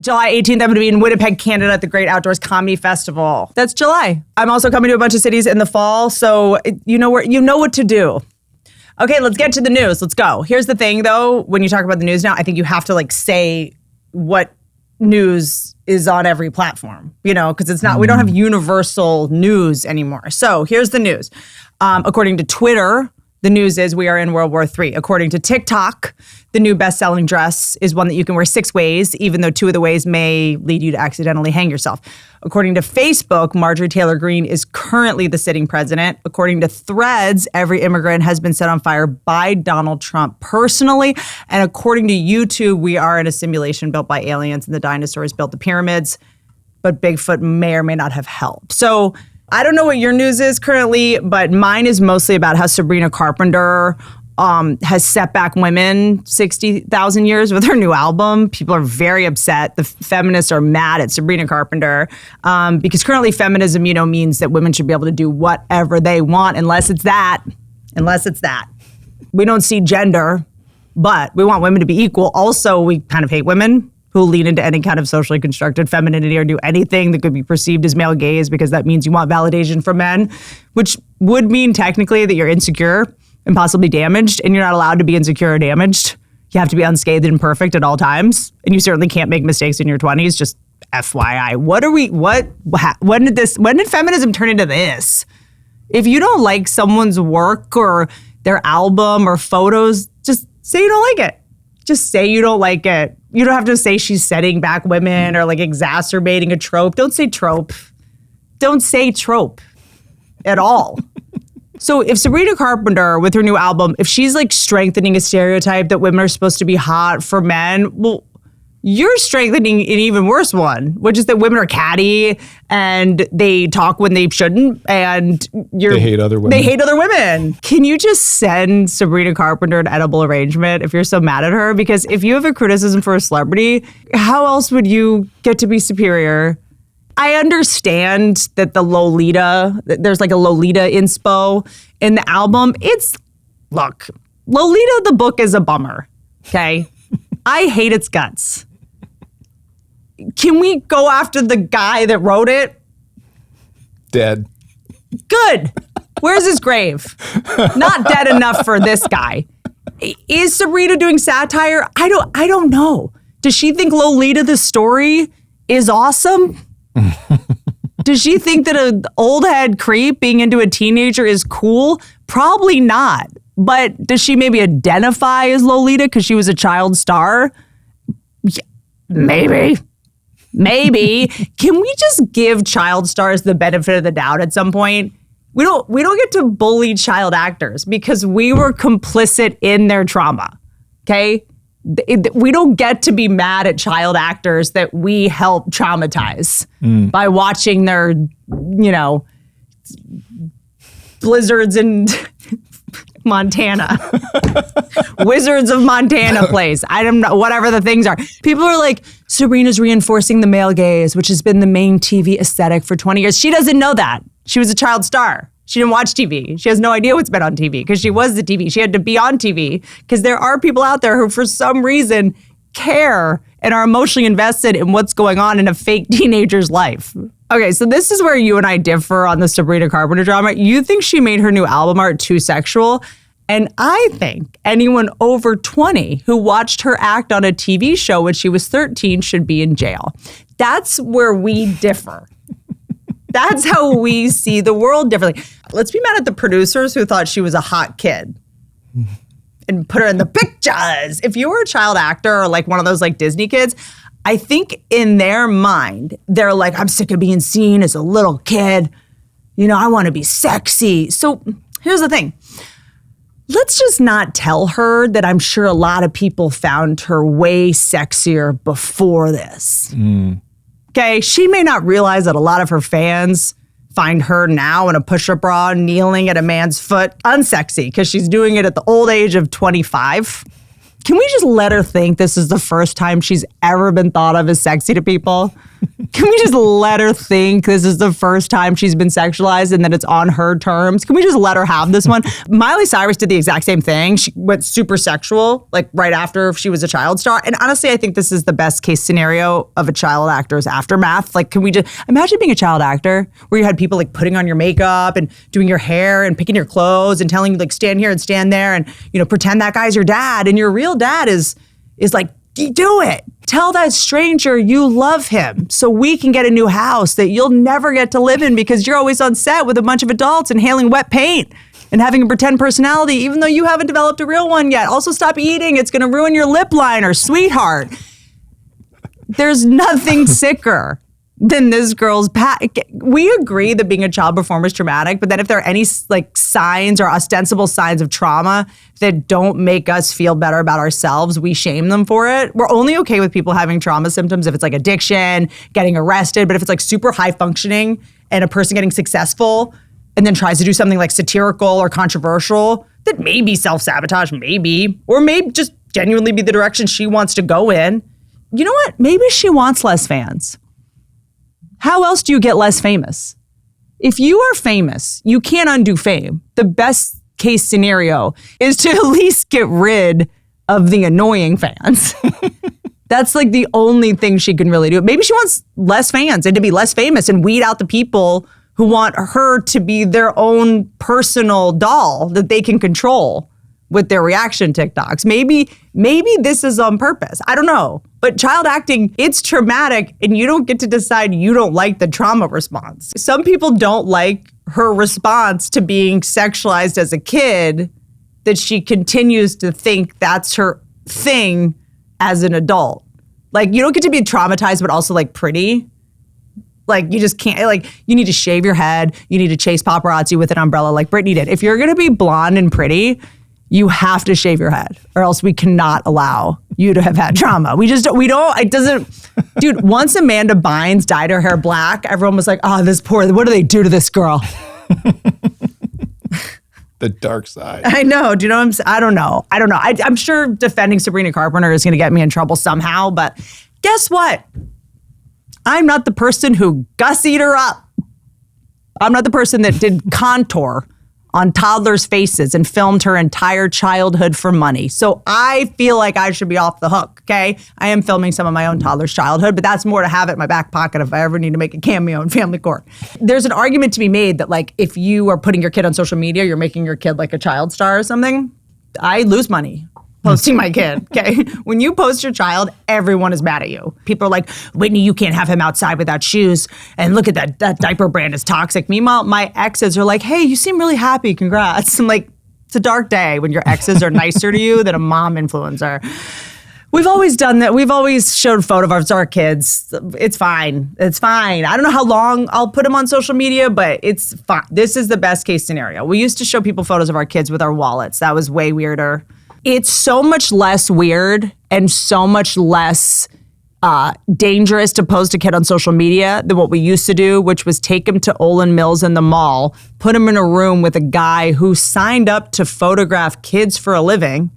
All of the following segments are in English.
July 18th, I'm going to be in Winnipeg, Canada at the Great Outdoors Comedy Festival. That's July. I'm also coming to a bunch of cities in the fall, so you know what to do. Okay, let's get to the news. Let's go. Here's the thing, though. When you talk about the news now, I think you have to say what news is on every platform, because it's not, we don't have universal news anymore. So here's the news. According to Twitter, the news is we are in World War III. According to TikTok, the new best-selling dress is one that you can wear 6 ways, even though 2 of the ways may lead you to accidentally hang yourself. According to Facebook, Marjorie Taylor Greene is currently the sitting president. According to Threads, every immigrant has been set on fire by Donald Trump personally. And according to YouTube, we are in a simulation built by aliens and the dinosaurs built the pyramids, but Bigfoot may or may not have helped. So I don't know what your news is currently, but mine is mostly about how Sabrina Carpenter has set back women 60,000 years with her new album. People are very upset. The feminists are mad at Sabrina Carpenter because currently feminism, means that women should be able to do whatever they want unless it's that. We don't see gender, but we want women to be equal. Also, we kind of hate women who lean into any kind of socially constructed femininity or do anything that could be perceived as male gaze because that means you want validation from men, which would mean technically that you're insecure and possibly damaged, and you're not allowed to be insecure or damaged. You have to be unscathed and perfect at all times, and you certainly can't make mistakes in your 20s, just FYI. When did feminism turn into this? If you don't like someone's work or their album or photos, just say you don't like it. Just say you don't like it. You don't have to say she's setting back women or exacerbating a trope. Don't say trope. Don't say trope at all. So if Sabrina Carpenter with her new album, if she's strengthening a stereotype that women are supposed to be hot for men, well, you're strengthening an even worse one, which is that women are catty and they talk when they shouldn't and they hate other women. Can you just send Sabrina Carpenter an edible arrangement if you're so mad at her? Because if you have a criticism for a celebrity, how else would you get to be superior? I understand that there's a Lolita inspo in the album. Lolita the book is a bummer, okay? I hate its guts. Can we go after the guy that wrote it? Dead. Good. Where's his grave? Not dead enough for this guy. Is Sabrina doing satire? I don't know. Does she think Lolita the story is awesome? Does she think that an old head creep being into a teenager is cool? Probably not. But does she maybe identify as Lolita because she was a child star? Yeah, maybe. Can we just give child stars the benefit of the doubt at some point? We don't get to bully child actors because we were complicit in their trauma. Okay? We don't get to be mad at child actors that we help traumatize by watching their, blizzards in Montana. Wizards of Montana plays. I don't know, whatever the things are. People are like, Sabrina's reinforcing the male gaze, which has been the main TV aesthetic for 20 years. She doesn't know that. She was a child star. She didn't watch TV. She has no idea what's been on TV because she was the TV. She had to be on TV because there are people out there who, for some reason, care and are emotionally invested in what's going on in a fake teenager's life. Okay, so this is where you and I differ on the Sabrina Carpenter drama. You think she made her new album art too sexual, and I think anyone over 20 who watched her act on a TV show when she was 13 should be in jail. That's where we differ. That's how we see the world differently. Let's be mad at the producers who thought she was a hot kid and put her in the pictures. If you were a child actor or one of those Disney kids, I think in their mind, they're like, I'm sick of being seen as a little kid. I want to be sexy. So here's the thing. Let's just not tell her that I'm sure a lot of people found her way sexier before this. Okay, she may not realize that a lot of her fans find her now in a push-up bra kneeling at a man's foot unsexy because she's doing it at the old age of 25. Can we just let her think this is the first time she's ever been thought of as sexy to people? Can we just let her think this is the first time she's been sexualized and that it's on her terms? Can we just let her have this one? Miley Cyrus did the exact same thing. She went super sexual, like right after she was a child star. And honestly, I think this is the best case scenario of a child actor's aftermath. Like, can we just imagine being a child actor where you had people like putting on your makeup and doing your hair and picking your clothes and telling you like stand here and stand there and, you know, pretend that guy's your dad. And your real dad is like, do it. Tell that stranger you love him so we can get a new house that you'll never get to live in because you're always on set with a bunch of adults inhaling wet paint and having a pretend personality, even though you haven't developed a real one yet. Also, stop eating. It's going to ruin your lip liner, sweetheart. There's nothing sicker than this girl's we agree that being a child performer is traumatic, but then if there are any like signs or ostensible signs of trauma that don't make us feel better about ourselves, we shame them for it. We're only okay with people having trauma symptoms if it's like addiction, getting arrested, but if it's like super high functioning and a person getting successful and then tries to do something like satirical or controversial, that may be self-sabotage, maybe, or may just genuinely be the direction she wants to go in. You know what? Maybe she wants less fans. How else do you get less famous? If you are famous, you can't undo fame. The best case scenario is to at least get rid of the annoying fans. That's like the only thing she can really do. Maybe she wants less fans and to be less famous and weed out the people who want her to be their own personal doll that they can control with their reaction TikToks. Maybe this is on purpose. I don't know. But child acting, it's traumatic and you don't get to decide you don't like the trauma response. Some people don't like her response to being sexualized as a kid, that she continues to think that's her thing as an adult. Like, you don't get to be traumatized but also like pretty. Like, you just can't, like, you need to shave your head. You need to chase paparazzi with an umbrella like Britney did. If you're gonna be blonde and pretty, you have to shave your head or else we cannot allow you to have had trauma. Dude, once Amanda Bynes dyed her hair black, everyone was like, oh, this poor, what do they do to this girl? The dark side. I know. Do you know what I'm saying? I don't know. I'm sure defending Sabrina Carpenter is going to get me in trouble somehow, but guess what? I'm not the person who gussied her up. I'm not the person that did contour on toddlers' faces and filmed her entire childhood for money. So I feel like I should be off the hook, okay? I am filming some of my own toddler's childhood, but that's more to have it in my back pocket if I ever need to make a cameo in Family Court. There's an argument to be made that like if you are putting your kid on social media, you're making your kid like a child star or something. I lose money posting my kid, okay? When you post your child, everyone is mad at you. People are like, Whitney, you can't have him outside without shoes. And look at that diaper brand is toxic. Meanwhile, my exes are like, hey, you seem really happy. Congrats. I'm like, it's a dark day when your exes are nicer to you than a mom influencer. We've always done that. We've always showed photos of our kids. It's fine. It's fine. I don't know how long I'll put them on social media, but it's fine. This is the best case scenario. We used to show people photos of our kids with our wallets. That was way weirder. It's so much less weird and so much less dangerous to post a kid on social media than what we used to do, which was take him to Olin Mills in the mall, put him in a room with a guy who signed up to photograph kids for a living,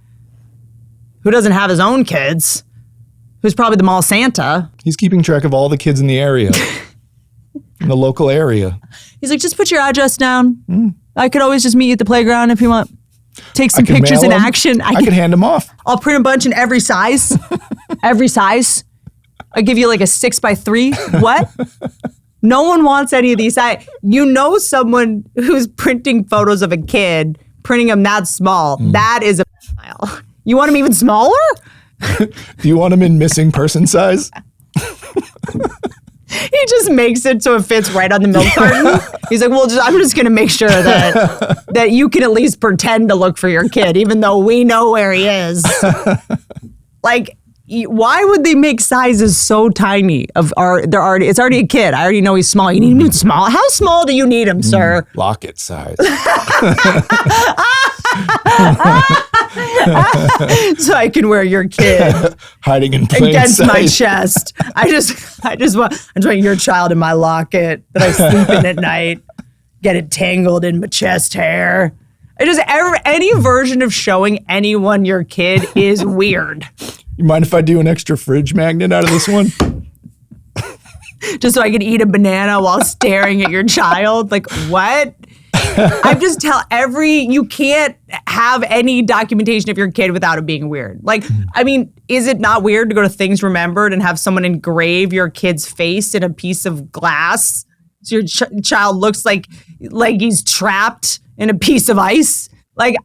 who doesn't have his own kids, who's probably the mall Santa. He's keeping track of all the kids in the area, in the local area. He's like, just put your address down. I could always just meet you at the playground if you want. Take some pictures in action. I could hand them off. I'll print a bunch in every size. Every size. I'll give you like a 6x3. What? No one wants any of these. You know someone who's printing photos of a kid, printing them that small. That is a pedophile. You want them even smaller? Do you want them in missing person size? He just makes it so it fits right on the milk carton. He's like, well, I'm just going to make sure that you can at least pretend to look for your kid, even though we know where he is. Like, why would they make sizes so tiny? It's already a kid. I already know he's small. You need him small. How small do you need him, sir? Locket size. So I can wear your kid hiding in plain against sight. my chest. I just want your child in my locket that I sleep in at night. Get it tangled in my chest hair. Any version of showing anyone your kid is weird. You mind if I do an extra fridge magnet out of this one? just so I can eat a banana while staring at your child. Like, what? I just tell you can't have any documentation of your kid without it being weird. Like, I mean, is it not weird to go to Things Remembered and have someone engrave your kid's face in a piece of glass so your child looks like he's trapped in a piece of ice? Like,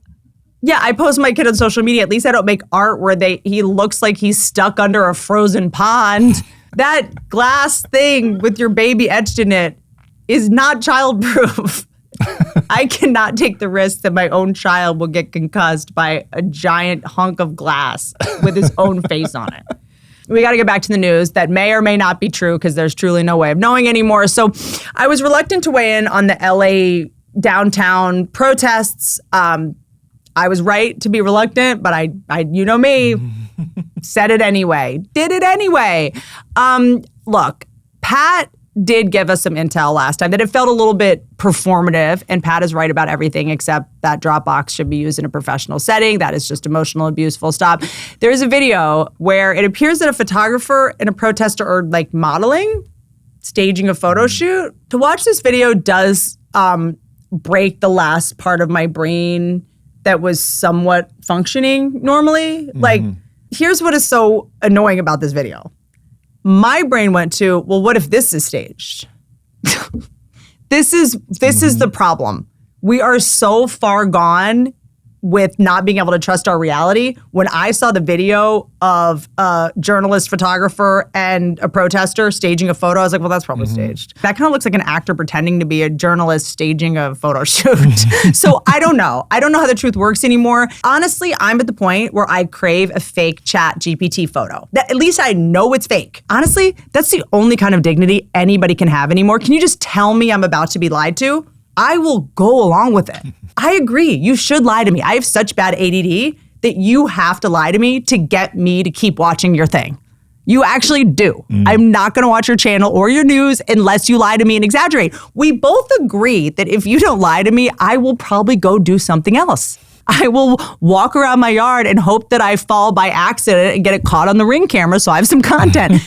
yeah, I post my kid on social media. At least I don't make art where he looks like he's stuck under a frozen pond. That glass thing with your baby etched in it is not childproof. I cannot take the risk that my own child will get concussed by a giant hunk of glass with his own face on it. We got to get back to the news that may or may not be true because there's truly no way of knowing anymore. So I was reluctant to weigh in on the LA downtown protests. I was right to be reluctant, but I you know me, said it anyway, did it anyway. Look, Pat did give us some intel last time that it felt a little bit performative, and Pat is right about everything except that Dropbox should be used in a professional setting. That is just emotional abuse, full stop. There's a video where it appears that a photographer and a protester are like modeling, staging a photo shoot. To watch this video does break the last part of my brain that was somewhat functioning normally. Like, here's what is so annoying about this video. My brain went to, well, what if this is staged? This is the problem. We are so far gone with not being able to trust our reality. When I saw the video of a journalist, photographer, and a protester staging a photo, I was like, well, that's probably staged. That kind of looks like an actor pretending to be a journalist staging a photo shoot. So I don't know. I don't know how the truth works anymore. Honestly, I'm at the point where I crave a fake Chat GPT photo. That, at least I know it's fake. Honestly, that's the only kind of dignity anybody can have anymore. Can you just tell me I'm about to be lied to? I will go along with it. I agree. You should lie to me. I have such bad ADD that you have to lie to me to get me to keep watching your thing. You actually do. I'm not going to watch your channel or your news unless you lie to me and exaggerate. We both agree that if you don't lie to me, I will probably go do something else. I will walk around my yard and hope that I fall by accident and get it caught on the Ring camera so I have some content.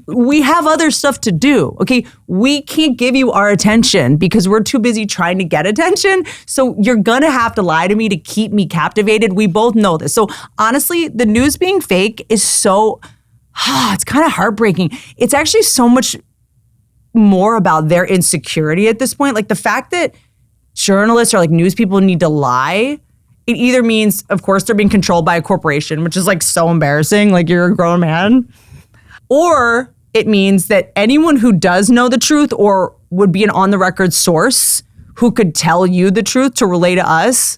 We have other stuff to do, okay? We can't give you our attention because we're too busy trying to get attention. So you're gonna have to lie to me to keep me captivated. We both know this. So honestly, the news being fake is so, it's kind of heartbreaking. It's actually so much more about their insecurity at this point. Like the fact that journalists or like news people need to lie, it either means, of course, they're being controlled by a corporation, which is like so embarrassing, like you're a grown man, or it means that anyone who does know the truth or would be an on-the-record source who could tell you the truth to relay to us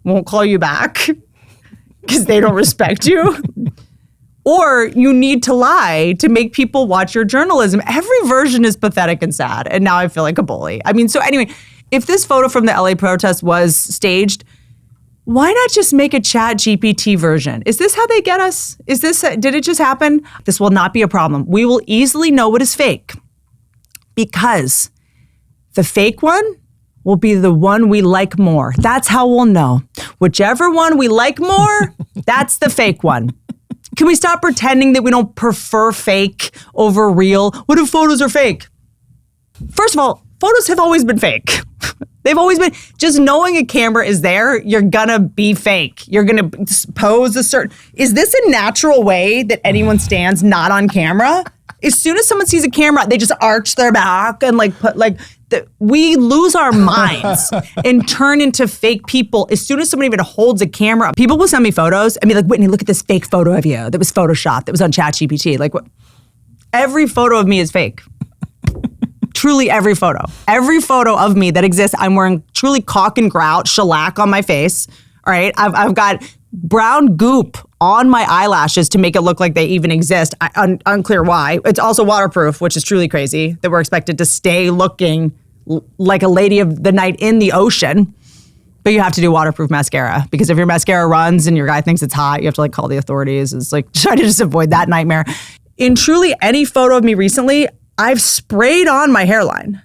won't call you back because they don't respect you. Or you need to lie to make people watch your journalism. Every version is pathetic and sad, and now I feel like a bully. I mean, so anyway, if this photo from the LA protest was staged, why not just make a Chat GPT version? Is this how they get us? Did it just happen? This will not be a problem. We will easily know what is fake because the fake one will be the one we like more. That's how we'll know. Whichever one we like more, that's the fake one. Can we stop pretending that we don't prefer fake over real? What if photos are fake? First of all, photos have always been fake. They've always been, just knowing a camera is there, you're gonna be fake. You're gonna pose a certain, is this a natural way that anyone stands not on camera? As soon as someone sees a camera, they just arch their back and we lose our minds and turn into fake people. As soon as someone even holds a camera, people will send me photos and be like, Whitney, look at this fake photo of you that was photoshopped, that was on ChatGPT. Like, what? Every photo of me is fake. Truly every photo. Every photo of me that exists, I'm wearing truly caulk and grout, shellac on my face. All right, I've got brown goop on my eyelashes to make it look like they even exist. Unclear why. It's also waterproof, which is truly crazy that we're expected to stay looking like a lady of the night in the ocean. But you have to do waterproof mascara because if your mascara runs and your guy thinks it's hot, you have to like call the authorities. It's like try to just avoid that nightmare. In truly any photo of me recently, I've sprayed on my hairline.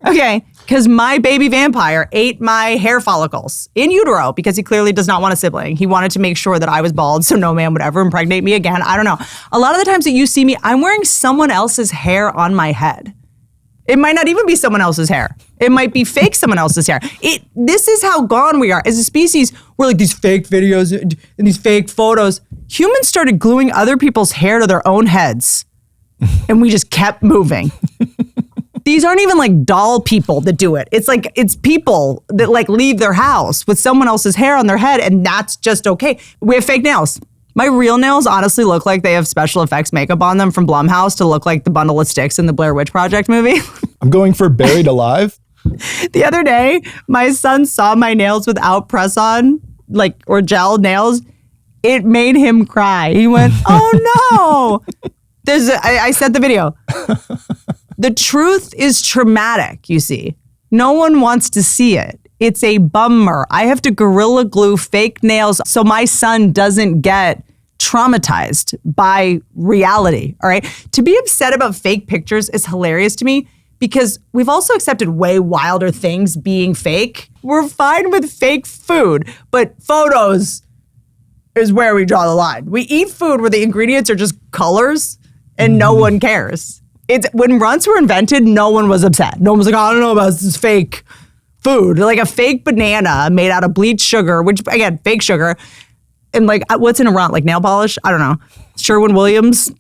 Okay, because my baby vampire ate my hair follicles in utero because he clearly does not want a sibling. He wanted to make sure that I was bald so no man would ever impregnate me again. I don't know. A lot of the times that you see me, I'm wearing someone else's hair on my head. It might not even be someone else's hair. It might be fake someone else's hair. This is how gone we are. As a species, we're like these fake videos and these fake photos. Humans started gluing other people's hair to their own heads. And we just kept moving. These aren't even like doll people that do it. It's people that like leave their house with someone else's hair on their head, and that's just okay. We have fake nails. My real nails honestly look like they have special effects makeup on them from Blumhouse to look like the bundle of sticks in the Blair Witch Project movie. I'm going for buried alive. The other day, my son saw my nails without press-on, or gel nails. It made him cry. He went, "Oh no!" I sent the video. The truth is traumatic, you see. No one wants to see it. It's a bummer. I have to Gorilla Glue fake nails so my son doesn't get traumatized by reality, all right? To be upset about fake pictures is hilarious to me because we've also accepted way wilder things being fake. We're fine with fake food, but photos is where we draw the line. We eat food where the ingredients are just colors and no one cares. When runts were invented, no one was upset. No one was like, I don't know about this fake food. Like a fake banana made out of bleached sugar, which again, fake sugar. And like, what's in a runt? Like nail polish? I don't know. Sherwin-Williams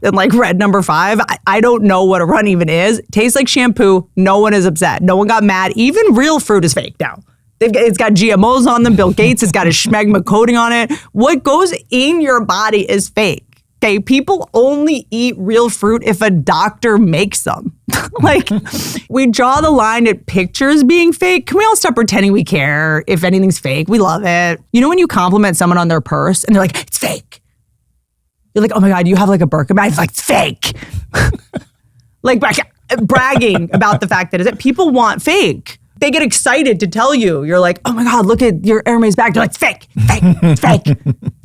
and like red number 5. I don't know what a runt even is. It tastes like shampoo. No one is upset. No one got mad. Even real fruit is fake now. It's got GMOs on them. Bill Gates has got his schmegma coating on it. What goes in your body is fake. Okay, people only eat real fruit if a doctor makes them. Like, we draw the line at pictures being fake. Can we all stop pretending we care if anything's fake? We love it. You know when you compliment someone on their purse and they're like, it's fake. You're like, oh my God, you have like a Birkin bag? It's like, it's fake. Like bragging about the fact that people want fake. They get excited to tell you. You're like, oh my God, look at your Hermes bag. They're like, it's fake, fake,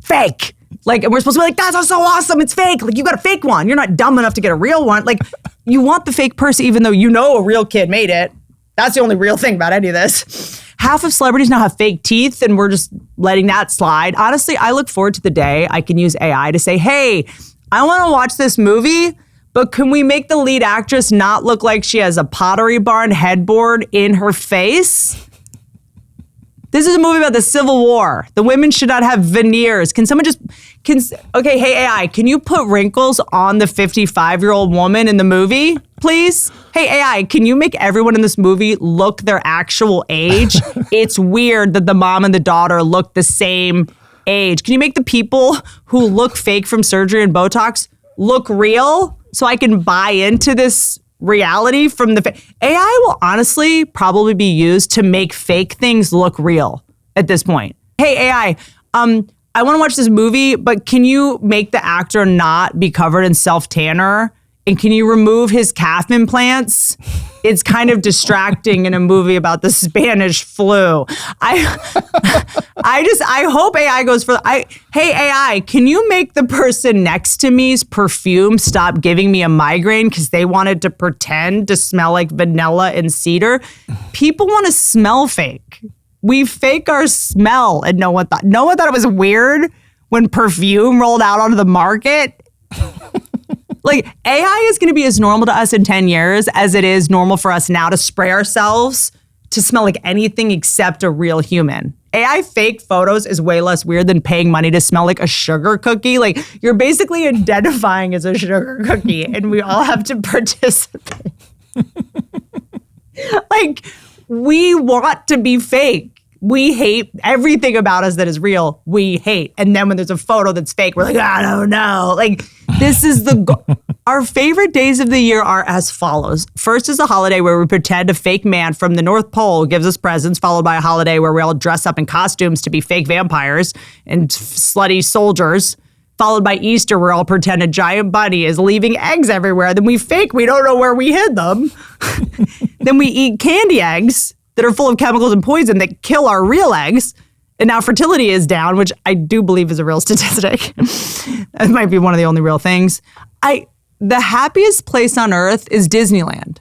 fake. Like, and we're supposed to be like, that's so awesome, it's fake. Like, you got a fake one. You're not dumb enough to get a real one. Like, you want the fake purse even though you know a real kid made it. That's the only real thing about any of this. Half of celebrities now have fake teeth and we're just letting that slide. Honestly, I look forward to the day I can use AI to say, hey, I want to watch this movie, but can we make the lead actress not look like she has a Pottery Barn headboard in her face? This is a movie about the Civil War. The women should not have veneers. Can someone okay, hey AI, can you put wrinkles on the 55-year-old woman in the movie, please? Hey AI, can you make everyone in this movie look their actual age? It's weird that the mom and the daughter look the same age. Can you make the people who look fake from surgery and Botox look real so I can buy into this reality from the AI will honestly probably be used to make fake things look real at this point. Hey AI, I want to watch this movie, but can you make the actor not be covered in self-tanner? And can you remove his calf implants? It's kind of distracting in a movie about the Spanish flu. I hope AI goes for, hey AI, can you make the person next to me's perfume stop giving me a migraine because they wanted to pretend to smell like vanilla and cedar? People want to smell fake. We fake our smell and no one thought it was weird when perfume rolled out onto the market. Like, AI is going to be as normal to us in 10 years as it is normal for us now to spray ourselves to smell like anything except a real human. AI fake photos is way less weird than paying money to smell like a sugar cookie. Like, you're basically identifying as a sugar cookie and we all have to participate. Like, we want to be fake. We hate everything about us that is real. We hate. And then when there's a photo that's fake, we're like, I don't know. Like, this is our favorite days of the year are as follows. First is a holiday where we pretend a fake man from the North Pole gives us presents, followed by a holiday where we all dress up in costumes to be fake vampires and slutty soldiers, followed by Easter where all pretend a giant bunny is leaving eggs everywhere. Then we fake we don't know where we hid them. Then we eat candy eggs that are full of chemicals and poison that kill our real eggs. And now fertility is down, which I do believe is a real statistic. It might be one of the only real things. the happiest place on earth is Disneyland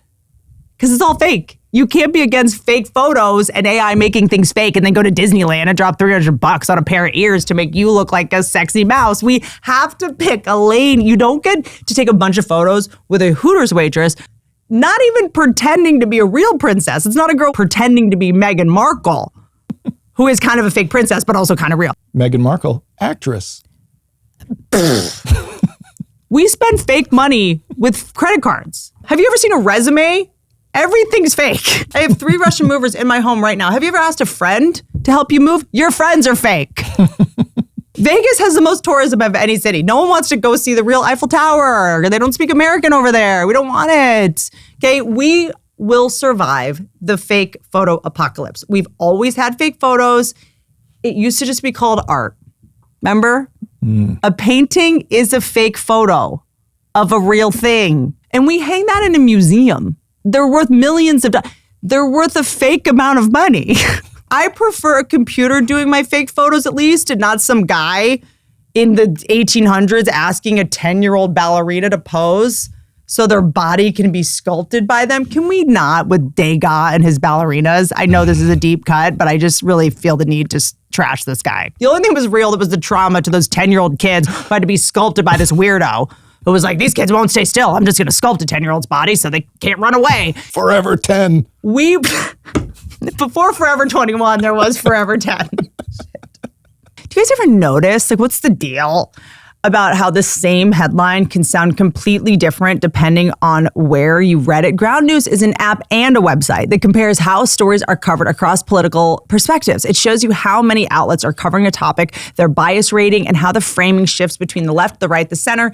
because it's all fake. You can't be against fake photos and AI making things fake and then go to Disneyland and drop $300 on a pair of ears to make you look like a sexy mouse. We have to pick a lane. You don't get to take a bunch of photos with a Hooters waitress, not even pretending to be a real princess. It's not a girl pretending to be Meghan Markle, who is kind of a fake princess, but also kind of real. Meghan Markle, actress. We spend fake money with credit cards. Have you ever seen a resume? Everything's fake. I have 3 Russian movers in my home right now. Have you ever asked a friend to help you move? Your friends are fake. Vegas has the most tourism of any city. No one wants to go see the real Eiffel Tower. They don't speak American over there. We don't want it. Okay, we will survive the fake photo apocalypse. We've always had fake photos. It used to just be called art. Remember? A painting is a fake photo of a real thing. And we hang that in a museum. They're worth millions of dollars. They're worth a fake amount of money. I prefer a computer doing my fake photos at least, and not some guy in the 1800s asking a 10-year-old ballerina to pose so their body can be sculpted by them. Can we not with Degas and his ballerinas? I know this is a deep cut, but I just really feel the need to trash this guy. The only thing that was real that was the trauma to those 10-year-old kids who had to be sculpted by this weirdo. It was like, these kids won't stay still. I'm just going to sculpt a 10-year-old's body so they can't run away. Forever 10. Before Forever 21, there was Forever 10. Do you guys ever notice, like, what's the deal about how the same headline can sound completely different depending on where you read it? Ground News is an app and a website that compares how stories are covered across political perspectives. It shows you how many outlets are covering a topic, their bias rating, and how the framing shifts between the left, the right, the center,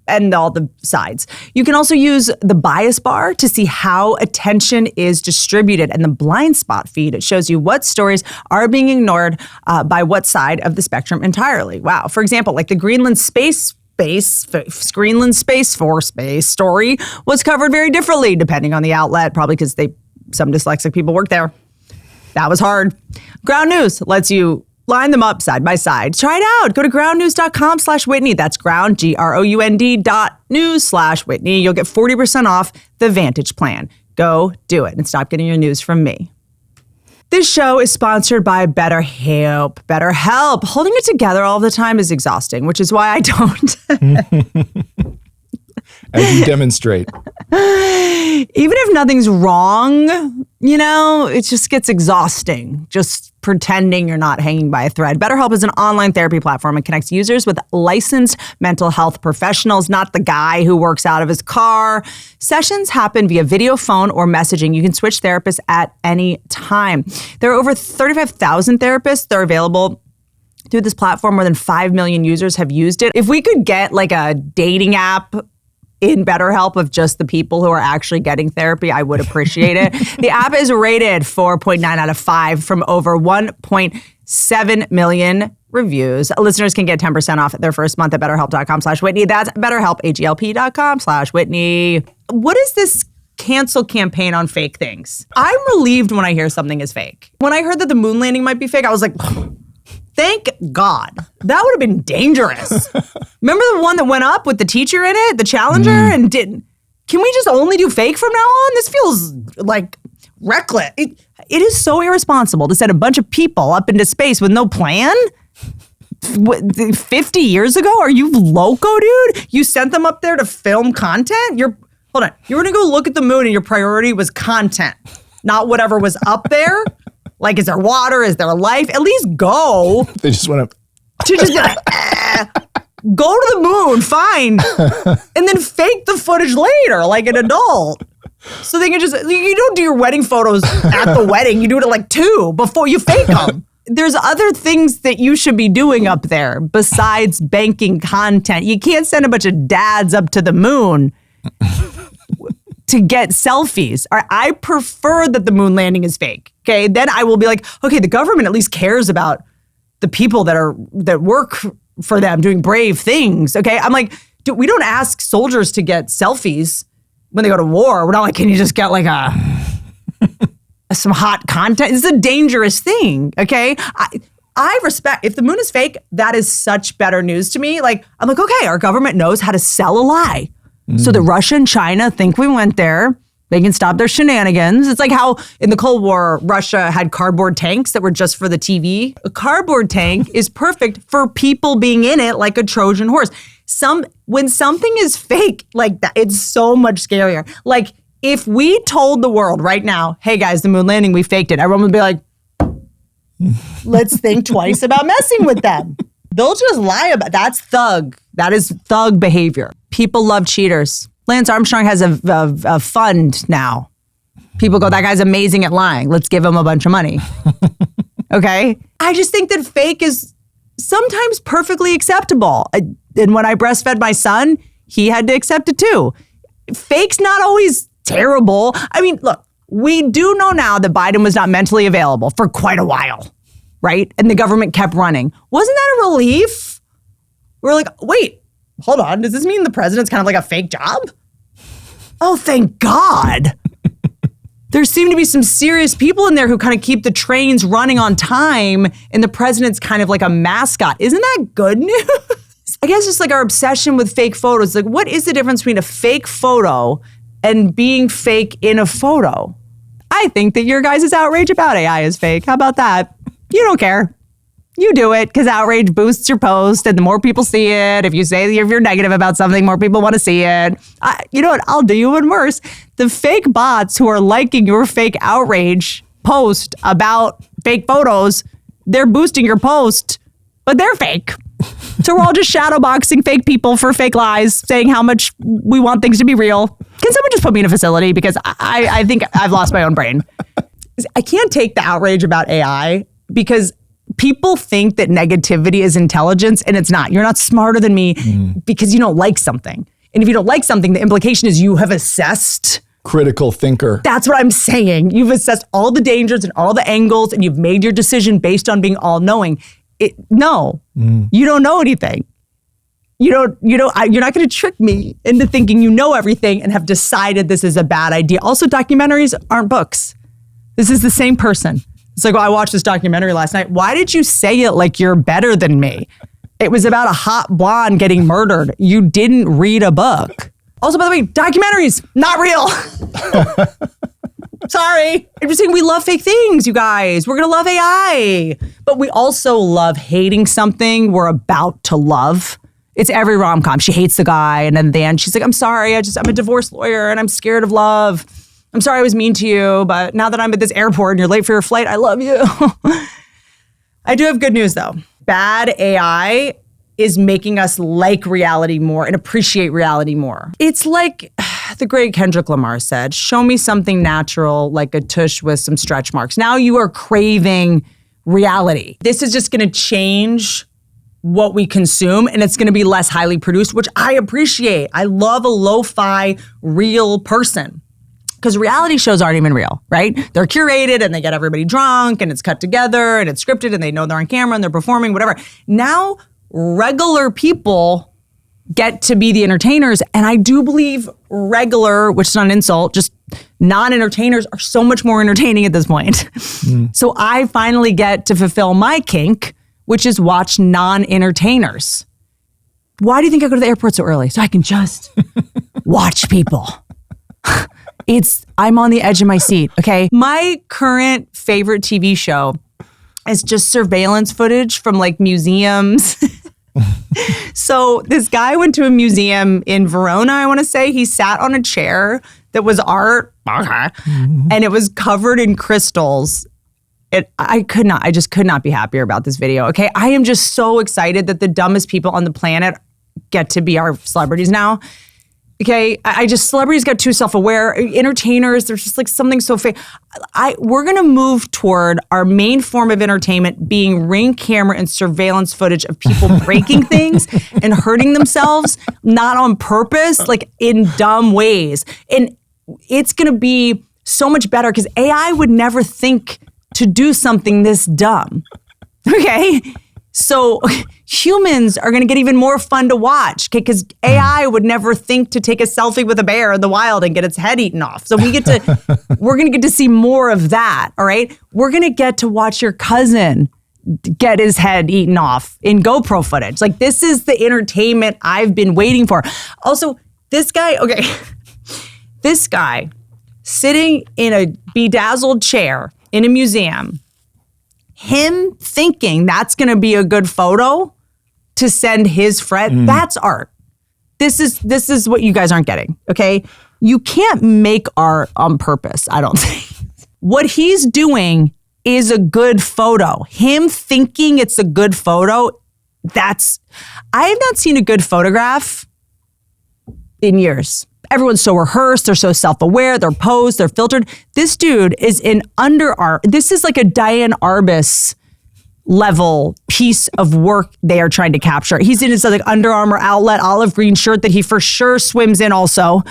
and all the sides. You can also use the bias bar to see how attention is distributed, and the blind spot feed, it shows you what stories are being ignored by what side of the spectrum entirely. Wow. For example, like the Greenland Space Force story was covered very differently depending on the outlet, probably because some dyslexic people work there. That was hard. Ground News lets you line them up side by side. Try it out. Go to groundnews.com/Whitney. That's ground, GROUND.news/Whitney. You'll get 40% off the Vantage plan. Go do it and stop getting your news from me. This show is sponsored by BetterHelp. BetterHelp. Holding it together all the time is exhausting, which is why I don't. As you demonstrate. Even if nothing's wrong, it just gets exhausting. Just pretending you're not hanging by a thread. BetterHelp is an online therapy platform and connects users with licensed mental health professionals, not the guy who works out of his car. Sessions happen via video, phone, or messaging. You can switch therapists at any time. There are over 35,000 therapists. They're available through this platform. More than 5 million users have used it. If we could get like a dating app in BetterHelp of just the people who are actually getting therapy, I would appreciate it. The app is rated 4.9 out of 5 from over 1.7 million reviews. Listeners can get 10% off their first month at BetterHelp.com/Whitney. That's BetterHelp, HELP.com/Whitney. What is this cancel campaign on fake things? I'm relieved when I hear something is fake. When I heard that the moon landing might be fake, I was like, thank God. That would have been dangerous. Remember the one that went up with the teacher in it, the challenger, and didn't? Can we just only do fake from now on? This feels like reckless. It is so irresponsible to send a bunch of people up into space with no plan. 50 years ago? Are you loco, dude? You sent them up there to film content? Hold on. You were going to go look at the moon and your priority was content, not whatever was up there? Like, is there water? Is there life? At least go. They just want to just be like, go to the moon, fine. And then fake the footage later, like an adult. So they can you don't do your wedding photos at the wedding. You do it at like 2 before you fake them. There's other things that you should be doing up there besides banking content. You can't send a bunch of dads up to the moon to get selfies. I prefer that the moon landing is fake. Okay, then I will be like, okay, the government at least cares about the people that work for them doing brave things. Okay, I'm like, dude, we don't ask soldiers to get selfies when they go to war. We're not like, can you just get like some hot content? It's a dangerous thing. Okay, I respect if the moon is fake. That is such better news to me. Like, I'm like, okay, our government knows how to sell a lie. so that Russia and China think we went there. They can stop their shenanigans. It's like how in the Cold War, Russia had cardboard tanks that were just for the TV. A cardboard tank is perfect for people being in it like a Trojan horse. When something is fake like that, it's so much scarier. Like if we told the world right now, hey guys, the moon landing, we faked it. Everyone would be like, let's think twice about messing with them. They'll just lie about it. That's thug. That is thug behavior. People love cheaters. Lance Armstrong has a fund now. People go, that guy's amazing at lying. Let's give him a bunch of money. Okay? I just think that fake is sometimes perfectly acceptable. And when I breastfed my son, he had to accept it too. Fake's not always terrible. I mean, look, we do know now that Biden was not mentally available for quite a while, right? And the government kept running. Wasn't that a relief? We're like, wait, hold on. Does this mean the president's kind of like a fake job? Oh, thank God. There seem to be some serious people in there who kind of keep the trains running on time, and the president's kind of like a mascot. Isn't that good news? I guess it's like our obsession with fake photos. Like, what is the difference between a fake photo and being fake in a photo? I think that your guys' outrage about AI is fake. How about that? You don't care. You do it because outrage boosts your post, and the more people see it, if you're negative about something, more people want to see it. You know what? I'll do you one worse. The fake bots who are liking your fake outrage post about fake photos, they're boosting your post, but they're fake. So we're all just shadowboxing fake people for fake lies, saying how much we want things to be real. Can someone just put me in a facility? Because I think I've lost my own brain. I can't take the outrage about AI because people think that negativity is intelligence, and it's not. You're not smarter than me because you don't like something. And if you don't like something, the implication is you have assessed. Critical thinker. That's what I'm saying. You've assessed all the dangers and all the angles, and you've made your decision based on being all-knowing. You don't know anything. You're not going to trick me into thinking you know everything and have decided this is a bad idea. Also, documentaries aren't books. This is the same person. It's like, well, I watched this documentary last night. Why did you say it like you're better than me? It was about a hot blonde getting murdered. You didn't read a book. Also, by the way, documentaries, not real. Sorry. I'm just saying we love fake things, you guys. We're going to love AI. But we also love hating something we're about to love. It's every rom-com. She hates the guy, and then at the end, she's like, I'm sorry. I'm a divorce lawyer, and I'm scared of love. I'm sorry I was mean to you, but now that I'm at this airport and you're late for your flight, I love you. I do have good news, though. Bad AI is making us like reality more and appreciate reality more. It's like the great Kendrick Lamar said, show me something natural like a tush with some stretch marks. Now you are craving reality. This is just going to change what we consume, and it's going to be less highly produced, which I appreciate. I love a lo-fi real person. Because reality shows aren't even real, right? They're curated and they get everybody drunk and it's cut together and it's scripted and they know they're on camera and they're performing, whatever. Now, regular people get to be the entertainers. And I do believe regular, which is not an insult, just non-entertainers are so much more entertaining at this point. So I finally get to fulfill my kink, which is watch non-entertainers. Why do you think I go to the airport so early? So I can just watch people. I'm on the edge of my seat, okay? My current favorite TV show is just surveillance footage from like museums. So this guy went to a museum in Verona, I want to say. He sat on a chair that was art, and it was covered in crystals. I just could not be happier about this video, okay? I am just so excited that the dumbest people on the planet get to be our celebrities now. Okay, celebrities got too self-aware. Entertainers, there's just like something so fake. We're gonna move toward our main form of entertainment being Ring camera and surveillance footage of people breaking things and hurting themselves, not on purpose, like in dumb ways. And it's gonna be so much better because AI would never think to do something this dumb, okay? So humans are going to get even more fun to watch because AI would never think to take a selfie with a bear in the wild and get its head eaten off. So we're going to get to see more of that, all right? We're going to get to watch your cousin get his head eaten off in GoPro footage. Like, this is the entertainment I've been waiting for. Also, This guy, okay. This guy sitting in a bedazzled chair in a museum, him thinking that's going to be a good photo to send his friend, that's art. This is what you guys aren't getting, okay? You can't make art on purpose, I don't think. What he's doing is a good photo. Him thinking it's a good photo, I have not seen a good photograph in years. Everyone's so rehearsed, they're so self-aware, they're posed, they're filtered. This dude is in this is like a Diane Arbus level piece of work they are trying to capture. He's in his like Under Armour outlet olive green shirt that he for sure swims in also.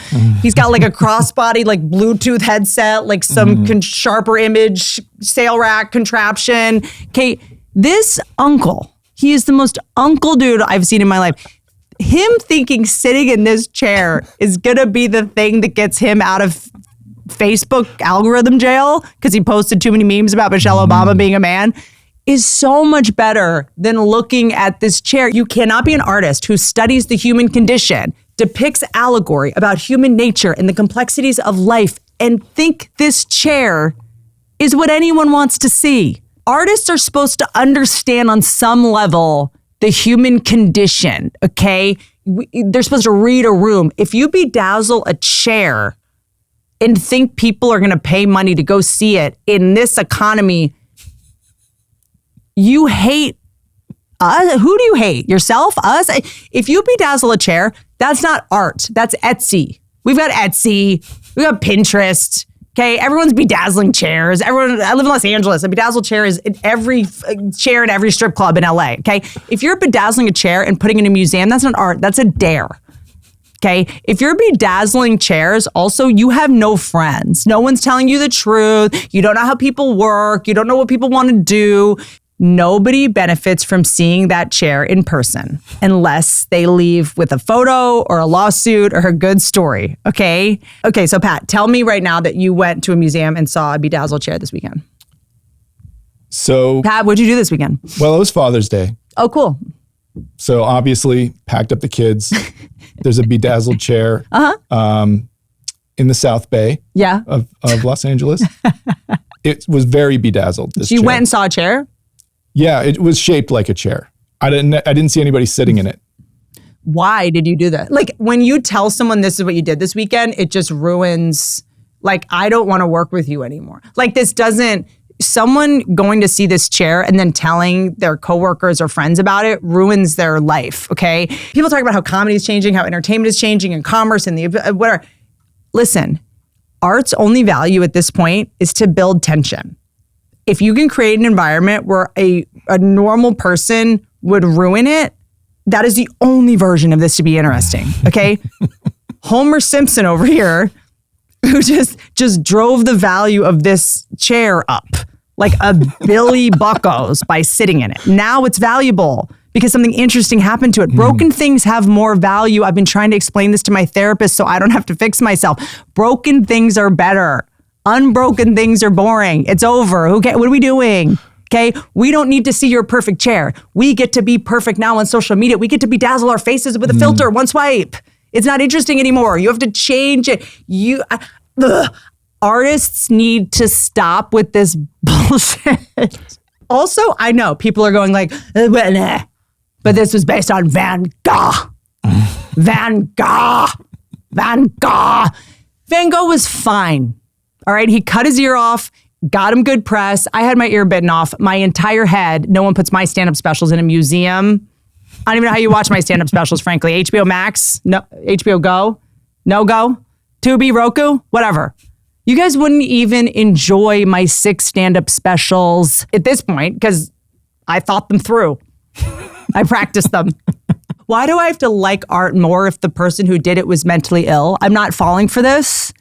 He's got like a crossbody, like Bluetooth headset, like some sharper image, sail rack contraption. Okay, this uncle, he is the most uncle dude I've seen in my life. Him thinking sitting in this chair is gonna be the thing that gets him out of Facebook algorithm jail because he posted too many memes about Michelle Obama being a man is so much better than looking at this chair. You cannot be an artist who studies the human condition, depicts allegory about human nature and the complexities of life, and think this chair is what anyone wants to see. Artists are supposed to understand on some level the human condition, okay? They're supposed to read a room. If you bedazzle a chair and think people are gonna pay money to go see it in this economy, you hate us. Who do you hate? Yourself? Us? If you bedazzle a chair, that's not art. That's Etsy. We've got Etsy. We've got Pinterest. Okay, everyone's bedazzling chairs. I live in Los Angeles. A bedazzled chair is in every chair in every strip club in LA. Okay, if you're bedazzling a chair and putting it in a museum, that's not art. That's a dare. Okay, if you're bedazzling chairs, also you have no friends. No one's telling you the truth. You don't know how people work. You don't know what people want to do. Nobody benefits from seeing that chair in person unless they leave with a photo or a lawsuit or a good story, okay? Okay, so Pat, tell me right now that you went to a museum and saw a bedazzled chair this weekend. So, Pat, what'd you do this weekend? well, it was Father's Day. Oh, cool. So obviously packed up the kids. There's a bedazzled chair in the South Bay of Los Angeles. It was very bedazzled, this So you chair. went and saw a chair? Yeah, it was shaped like a chair. I didn't see anybody sitting in it. Why did you do that? Like when you tell someone this is what you did this weekend, it just ruins, like, I don't want to work with you anymore. Like someone going to see this chair and then telling their coworkers or friends about it ruins their life, okay? People talk about how comedy is changing, how entertainment is changing and commerce and whatever. Listen, art's only value at this point is to build tension. If you can create an environment where a normal person would ruin it, that is the only version of this to be interesting, okay? Homer Simpson over here, who just drove the value of this chair up like a Billy Buckos by sitting in it. Now it's valuable because something interesting happened to it. Broken things have more value. I've been trying to explain this to my therapist so I don't have to fix myself. Broken things are better. Unbroken things are boring. It's over. What are we doing? Okay, we don't need to see your perfect chair. We get to be perfect now on social media. We get to bedazzle our faces with a filter, one swipe. It's not interesting anymore. You have to change it. Artists need to stop with this bullshit. Also, I know people are going like, but this was based on Van Gogh. Van Gogh. Van Gogh. Van Gogh was fine. All right, he cut his ear off, got him good press. I had my ear bitten off, my entire head. No one puts my stand-up specials in a museum. I don't even know how you watch my stand-up specials, frankly. HBO Max? No. HBO Go? No Go? Tubi? Roku? Whatever. You guys wouldn't even enjoy my 6 stand-up specials at this point because I thought them through. I practiced them. Why do I have to like art more if the person who did it was mentally ill? I'm not falling for this.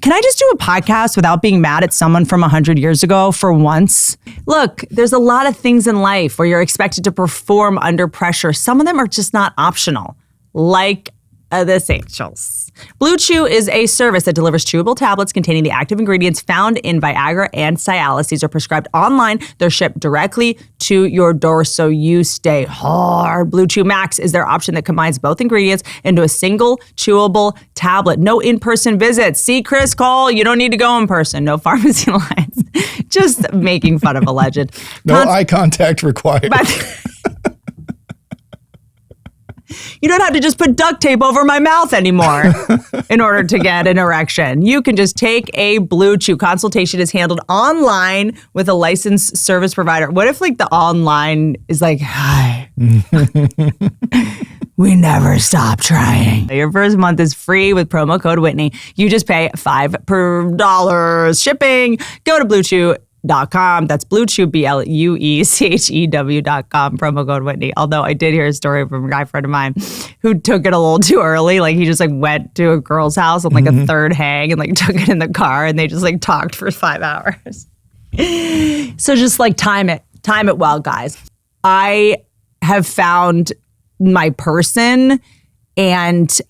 Can I just do a podcast without being mad at someone from 100 years ago for once? Look, there's a lot of things in life where you're expected to perform under pressure. Some of them are just not optional, like the essentials. BlueChew is a service that delivers chewable tablets containing the active ingredients found in Viagra and Cialis. These are prescribed online. They're shipped directly to your door so you stay hard. BlueChew Max is their option that combines both ingredients into a single chewable tablet. No in-person visits. See Chris Cole, you don't need to go in person. No pharmacy lines. Just making fun of a legend. No eye contact required. You don't have to just put duct tape over my mouth anymore in order to get an erection. You can just take a BlueChew. Consultation is handled online with a licensed service provider. What if like the online is like, hi, we never stop trying. Your first month is free with promo code Whitney. You just pay $5 per dollar shipping. Go to BlueChew.com. That's BlueChew, BlueChew.com, promo code Whitney. Although I did hear a story from a guy friend of mine who took it a little too early. Like he just like went to a girl's house on like a third hang and like took it in the car and they just like talked for 5 hours. So just like time it well, guys. I have found my person and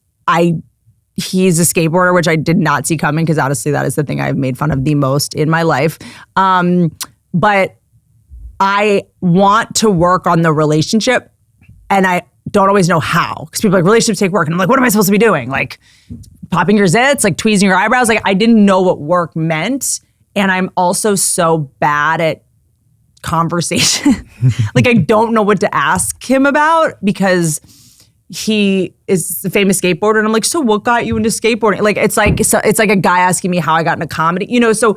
he's a skateboarder, which I did not see coming because honestly, that is the thing I've made fun of the most in my life. But I want to work on the relationship and I don't always know how because people are like, relationships take work. And I'm like, what am I supposed to be doing? Like popping your zits, like tweezing your eyebrows. Like I didn't know what work meant. And I'm also so bad at conversation. Like I don't know what to ask him about because he is a famous skateboarder. And I'm like, so what got you into skateboarding? Like, it's like a guy asking me how I got into comedy, you know? So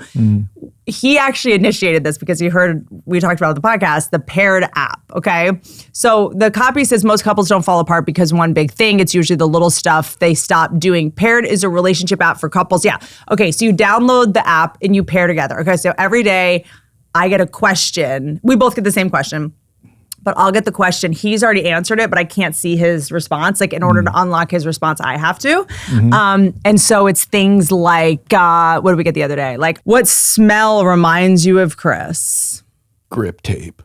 he actually initiated this because he heard, we talked about it on the podcast, the Paired app, okay? So the copy says most couples don't fall apart because one big thing, it's usually the little stuff they stop doing. Paired is a relationship app for couples. Yeah. Okay. So you download the app and you pair together. Okay. So every day I get a question. We both get the same question. But I'll get the question. He's already answered it, but I can't see his response. Like in order to unlock his response, I have to. And so it's things like, what did we get the other day? Like, what smell reminds you of Chris? Grip tape.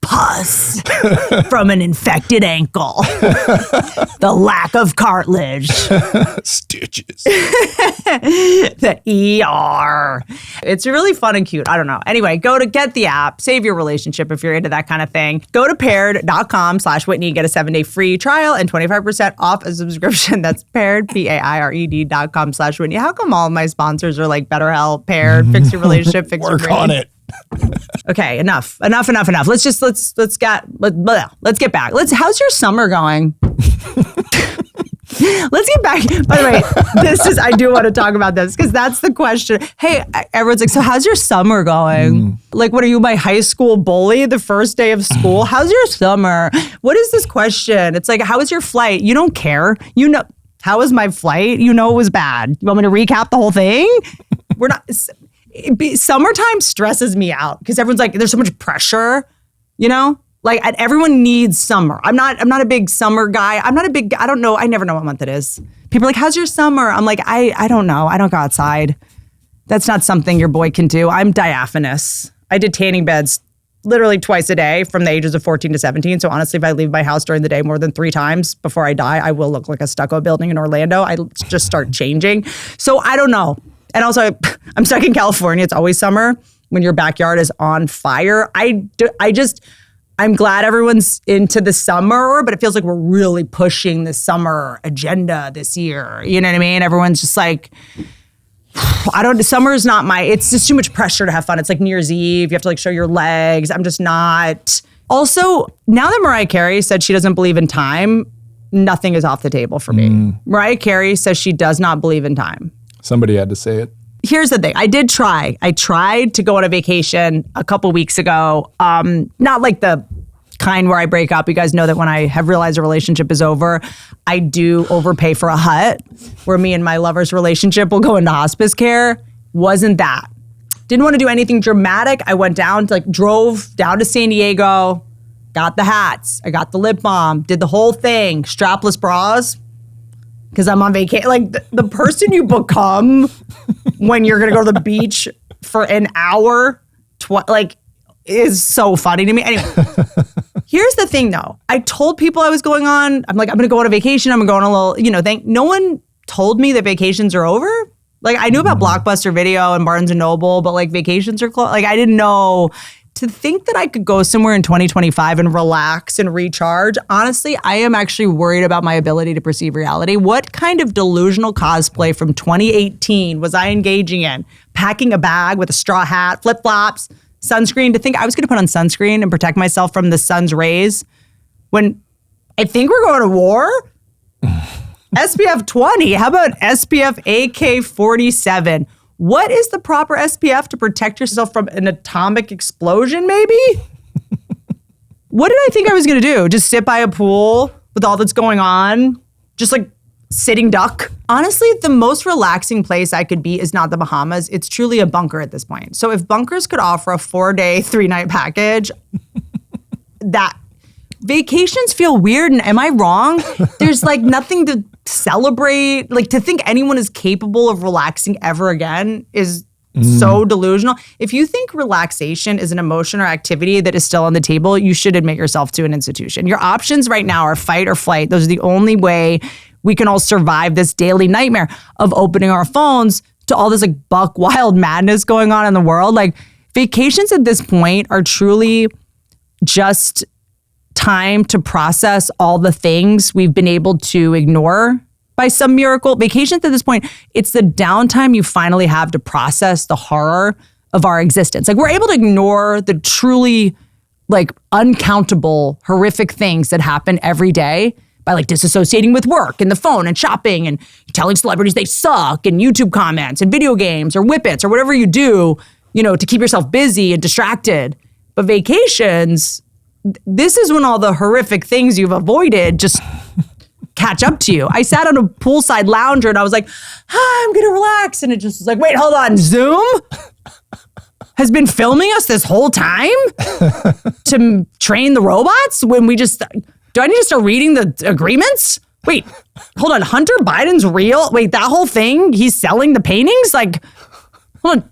Pus from an infected ankle. The lack of cartilage. Stitches. The ER. It's really fun and cute. I don't know. Anyway, go to get the app. Save your relationship if you're into that kind of thing. Go to paired.com/Whitney. Get a 7-day free trial and 25% off a subscription. That's paired, PAIRED.com/Whitney. How come all of my sponsors are like BetterHelp, Paired, Fix Your Relationship, Fix Your Work Brain? on it. Okay, enough. Let's get back. How's your summer going? Let's get back. By the way, I do want to talk about this because that's the question. Hey, everyone's like, so how's your summer going? Like, what are you, my high school bully the first day of school? How's your summer? What is this question? It's like, how was your flight? You don't care. You know, how was my flight? You know it was bad. You want me to recap the whole thing? We're not... Summertime stresses me out because everyone's like, there's so much pressure, you know? Like everyone needs summer. I'm not a big summer guy. I don't know. I never know what month it is. People are like, how's your summer? I'm like, I don't know. I don't go outside. That's not something your boy can do. I'm diaphanous. I did tanning beds literally twice a day from the ages of 14 to 17. So honestly, if I leave my house during the day more than 3 times before I die, I will look like a stucco building in Orlando. I just start changing. So I don't know. And also, I'm stuck in California. It's always summer when your backyard is on fire. I'm glad everyone's into the summer, but it feels like we're really pushing the summer agenda this year. You know what I mean? Everyone's just like, summer is not it's just too much pressure to have fun. It's like New Year's Eve. You have to like show your legs. I'm just not. Also, now that Mariah Carey said she doesn't believe in time, nothing is off the table for me. Mariah Carey says she does not believe in time. Somebody had to say it. Here's the thing. I did try. I tried to go on a vacation a couple weeks ago. Not like the kind where I break up. You guys know that when I have realized a relationship is over, I do overpay for a hut where me and my lover's relationship will go into hospice care. Wasn't that. Didn't want to do anything dramatic. I went down, drove down to San Diego, got the hats. I got the lip balm, did the whole thing, strapless bras. Because I'm on vacation. Like, the person you become when you're going to go to the beach for an hour, is so funny to me. Anyway, Here's the thing though. I told people I was going on, I'm like, I'm going to go on a vacation. I'm going to go on a little, thing. No one told me that vacations are over. Like I knew about Blockbuster Video and Barnes & Noble, but like vacations are closed. Like I didn't know. To think that I could go somewhere in 2025 and relax and recharge, honestly, I am actually worried about my ability to perceive reality. What kind of delusional cosplay from 2018 was I engaging in? Packing a bag with a straw hat, flip-flops, sunscreen, to think I was going to put on sunscreen and protect myself from the sun's rays when I think we're going to war? SPF 20, how about SPF AK-47? What is the proper SPF to protect yourself from an atomic explosion, maybe? What did I think I was going to do? Just sit by a pool with all that's going on? Just like sitting duck? Honestly, the most relaxing place I could be is not the Bahamas. It's truly a bunker at this point. So if bunkers could offer a 4-day, 3-night package, that vacations feel weird. And am I wrong? There's like nothing to celebrate. Like to think anyone is capable of relaxing ever again is so delusional. If you think relaxation is an emotion or activity that is still on the table, you should admit yourself to an institution. Your options right now are fight or flight. Those are the only way we can all survive this daily nightmare of opening our phones to all this like buck wild madness going on in the world. Like vacations at this point are truly just time to process all the things we've been able to ignore by some miracle. Vacations at this point, it's the downtime you finally have to process the horror of our existence. Like we're able to ignore the truly like uncountable, horrific things that happen every day by like disassociating with work and the phone and shopping and telling celebrities they suck and YouTube comments and video games or whippets or whatever you do, to keep yourself busy and distracted. But vacations, this is when all the horrific things you've avoided just catch up to you. I sat on a poolside lounger and I was like, I'm going to relax. And it just was like, wait, hold on. Zoom has been filming us this whole time to train the robots when we just, do I need to start reading the agreements? Wait, hold on. Hunter Biden's real? Wait, that whole thing? He's selling the paintings? Like, hold on.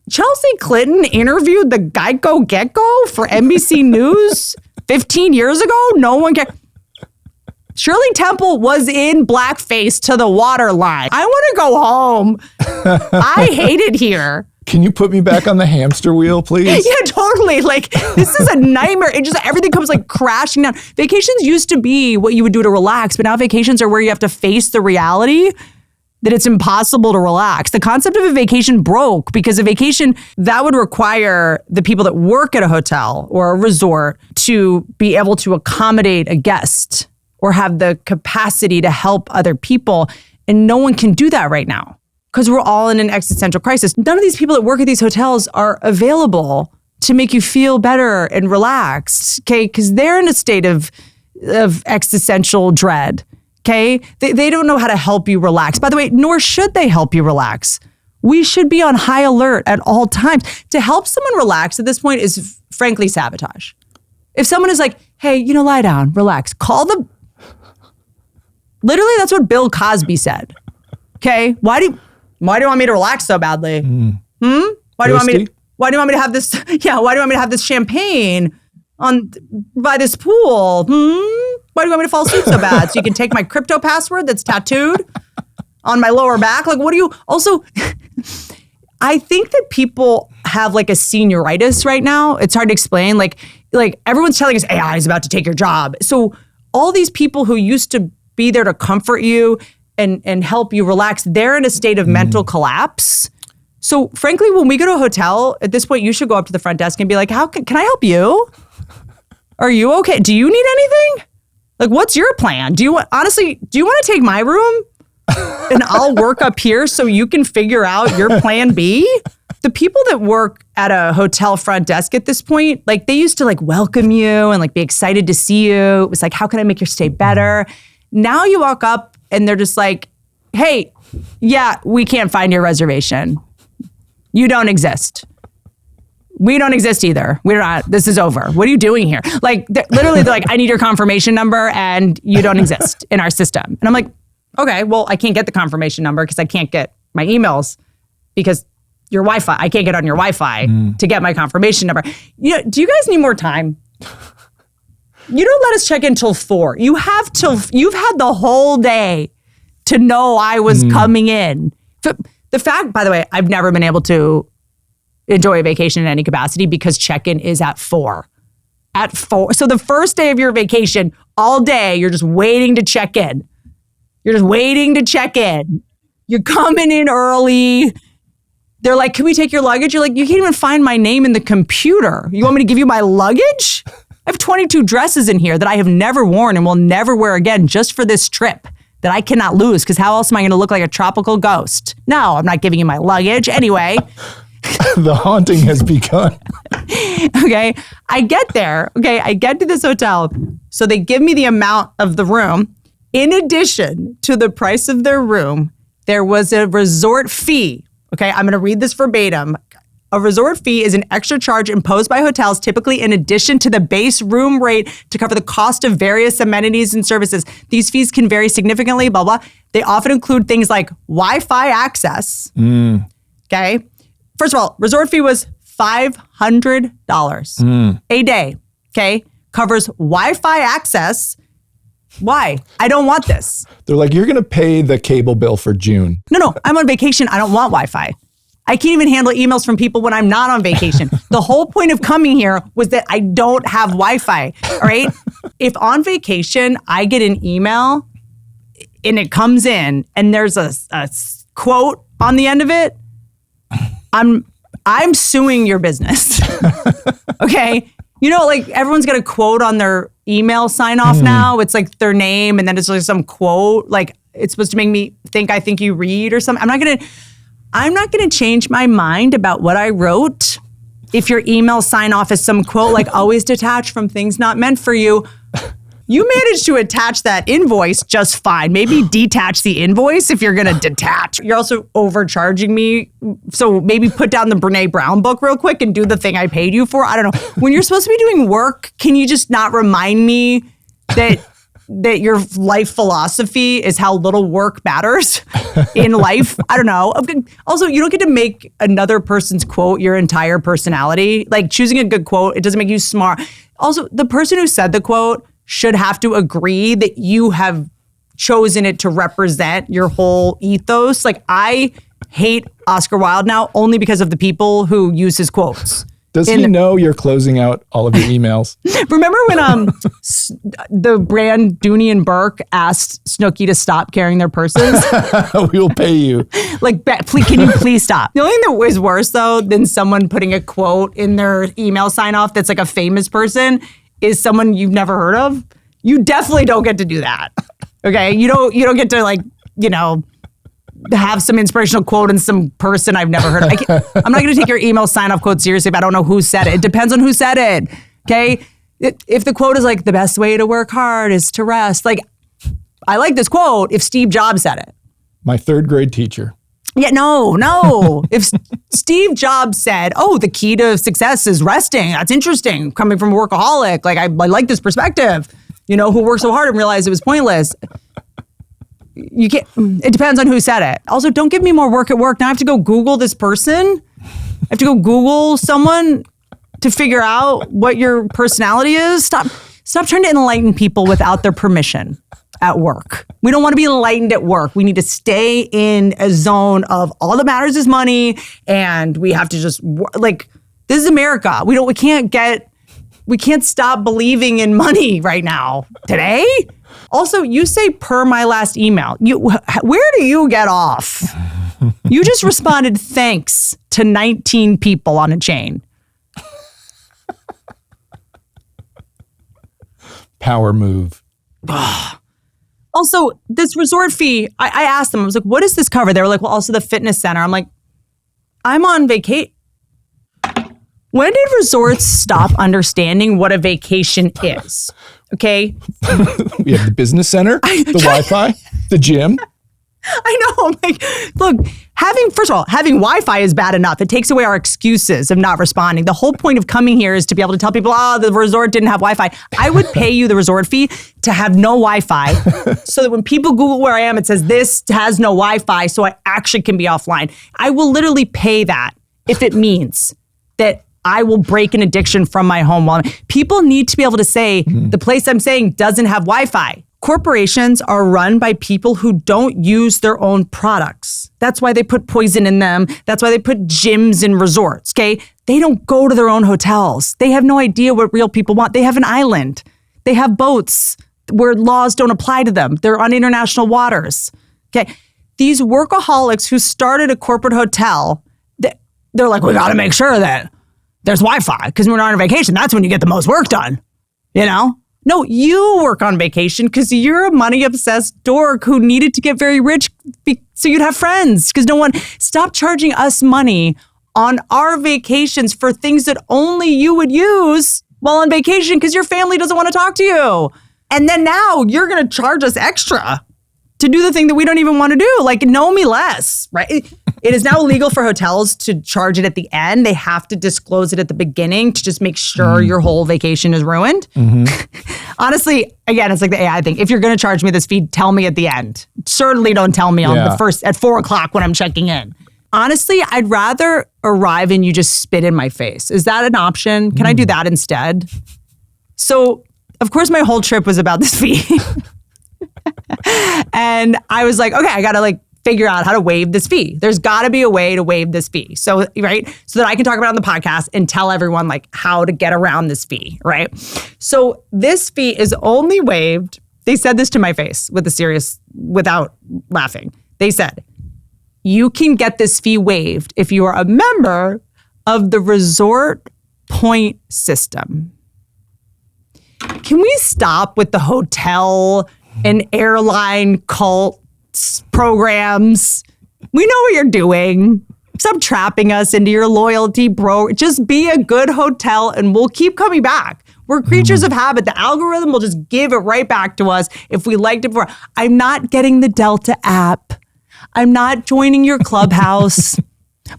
Chelsea Clinton interviewed the Geico Gecko for NBC News 15 years ago? No one cared. Shirley Temple was in blackface to the waterline. I want to go home. I hate it here. Can you put me back on the hamster wheel, please? Yeah, totally. Like, this is a nightmare. It just, everything comes like crashing down. Vacations used to be what you would do to relax, but now vacations are where you have to face the reality that it's impossible to relax. The concept of a vacation broke because a vacation, that would require the people that work at a hotel or a resort to be able to accommodate a guest or have the capacity to help other people. And no one can do that right now because we're all in an existential crisis. None of these people that work at these hotels are available to make you feel better and relaxed, okay? Because they're in a state of existential dread. Okay, they don't know how to help you relax. By the way, nor should they help you relax. We should be on high alert at all times. To help someone relax at this point is frankly sabotage. If someone is like, hey, lie down, relax, call the... Literally, that's what Bill Cosby said. Okay, why do you want me to relax so badly? Why do you want me to have this? Yeah, why do you want me to have this champagne by this pool? Why do you want me to fall asleep so bad? So you can take my crypto password that's tattooed on my lower back? Like, what do you... Also, I think that people have like a senioritis right now. It's hard to explain. Like everyone's telling us AI is about to take your job. So all these people who used to be there to comfort you and help you relax, they're in a state of mental collapse. So frankly, when we go to a hotel, at this point, you should go up to the front desk and be like, can I help you? Are you okay? Do you need anything? Like, what's your plan? Do you want to take my room and I'll work up here so you can figure out your plan B? The people that work at a hotel front desk at this point, like they used to like welcome you and like be excited to see you. It was like, how can I make your stay better? Now you walk up and they're just like, hey, yeah, we can't find your reservation. You don't exist. We don't exist either. We're not, this is over. What are you doing here? Like, they're like, I need your confirmation number and you don't exist in our system. And I'm like, okay, well, I can't get the confirmation number because I can't get my emails because your Wi-Fi, I can't get on your Wi-Fi to get my confirmation number. Do you guys need more time? You don't let us check in till 4. You've had the whole day to know I was coming in. The fact, by the way, I've never been able to enjoy a vacation in any capacity because check-in is at 4. At 4. So the first day of your vacation, all day, you're just waiting to check in. You're just waiting to check in. You're coming in early. They're like, can we take your luggage? You're like, you can't even find my name in the computer. You want me to give you my luggage? I have 22 dresses in here that I have never worn and will never wear again just for this trip that I cannot lose because how else am I going to look like a tropical ghost? No, I'm not giving you my luggage. Anyway. The haunting has begun. Okay, I get there. Okay, I get to this hotel. So they give me the amount of the room. In addition to the price of their room, there was a resort fee. Okay, I'm going to read this verbatim. A resort fee is an extra charge imposed by hotels, typically in addition to the base room rate to cover the cost of various amenities and services. These fees can vary significantly, blah, blah. They often include things like Wi-Fi access. Okay. First of all, resort fee was $500 a day. Okay. Covers Wi-Fi access. Why? I don't want this. They're like, you're going to pay the cable bill for June. No, I'm on vacation. I don't want Wi-Fi. I can't even handle emails from people when I'm not on vacation. The whole point of coming here was that I don't have Wi-Fi, all right? If on vacation, I get an email and it comes in and there's a quote on the end of it, I'm suing your business, okay? You know, like everyone's got a quote on their email sign off now. It's like their name and then it's like some quote, like it's supposed to make me think I think you read or something. I'm not gonna change my mind about what I wrote if your email sign off is some quote like always detach from things not meant for you. You managed to attach that invoice just fine. Maybe detach the invoice if you're gonna detach. You're also overcharging me. So maybe put down the Brene Brown book real quick and do the thing I paid you for. I don't know. When you're supposed to be doing work, can you just not remind me that your life philosophy is how little work matters in life? I don't know. Also, you don't get to make another person's quote your entire personality. Like choosing a good quote, it doesn't make you smart. Also, the person who said the quote should have to agree that you have chosen it to represent your whole ethos. Like I hate Oscar Wilde now only because of the people who use his quotes. Does he know you're closing out all of your emails? Remember when the brand Dooney and Burke asked Snooki to stop carrying their purses? We will pay you. Like, please, can you please stop? The only thing that was worse though than someone putting a quote in their email sign off that's like a famous person is someone you've never heard of. You definitely don't get to do that. Okay, you don't get to like, you know, have some inspirational quote and some person I've never heard of. I'm not going to take your email sign-off quote seriously if I don't know who said it. It depends on who said it, okay? If the quote is like, the best way to work hard is to rest. Like, I like this quote if Steve Jobs said it. My third grade teacher. Yeah, no. If Steve Jobs said, oh, the key to success is resting. That's interesting. Coming from a workaholic. Like, I like this perspective. You know, who worked so hard and realized it was pointless. You can't, it depends on who said it. Also, don't give me more work at work. Now I have to go Google this person. I have to go Google someone to figure out what your personality is. Stop trying to enlighten people without their permission at work. We don't want to be enlightened at work. We need to stay in a zone of all that matters is money. And we have to just like, this is America. We can't stop believing in money right now. Today? Also, you say per my last email. Where do you get off? You just responded thanks to 19 people on a chain. Power move. Also, this resort fee, I asked them, I was like, what does this cover? They were like, well, also the fitness center. I'm like, I'm on vacation. When did resorts stop understanding what a vacation is? Okay. We have the business center, the Wi-Fi, the gym. I know. I'm like, look, first of all, having Wi-Fi is bad enough. It takes away our excuses of not responding. The whole point of coming here is to be able to tell people, the resort didn't have Wi-Fi. I would pay you the resort fee to have no Wi-Fi so that when people Google where I am, it says this has no Wi-Fi, so I actually can be offline. I will literally pay that if it means that I will break an addiction from my home. People need to be able to say, the place I'm staying doesn't have Wi-Fi. Corporations are run by people who don't use their own products. That's why they put poison in them. That's why they put gyms in resorts, okay? They don't go to their own hotels. They have no idea what real people want. They have an island. They have boats where laws don't apply to them. They're on international waters, okay? These workaholics who started a corporate hotel, they're like, we gotta make sure that there's Wi-Fi because when we're on vacation, that's when you get the most work done, you know? No, you work on vacation because you're a money-obsessed dork who needed to get very rich so you'd have friends. Because stop charging us money on our vacations for things that only you would use while on vacation because your family doesn't want to talk to you. And then now you're going to charge us extra to do the thing that we don't even want to do. Like, know me less, right? It is now illegal for hotels to charge it at the end. They have to disclose it at the beginning to just make sure your whole vacation is ruined. Honestly, again, it's like the AI thing. If you're going to charge me this fee, tell me at the end. Certainly don't tell me on the first at 4:00 when I'm checking in. Honestly, I'd rather arrive and you just spit in my face. Is that an option? Can I do that instead? So, of course, my whole trip was about this fee. And I was like, okay, I got to figure out how to waive this fee. There's got to be a way to waive this fee. So, right? So that I can talk about it on the podcast and tell everyone how to get around this fee, right? So this fee is only waived. They said this to my face without laughing. They said, you can get this fee waived if you are a member of the resort point system. Can we stop with the hotel and airline cult programs? We know what you're doing. Stop trapping us into your loyalty, bro. Just be a good hotel and we'll keep coming back. We're creatures of habit. The algorithm will just give it right back to us if we liked it before. I'm not getting the Delta app. I'm not joining your Clubhouse.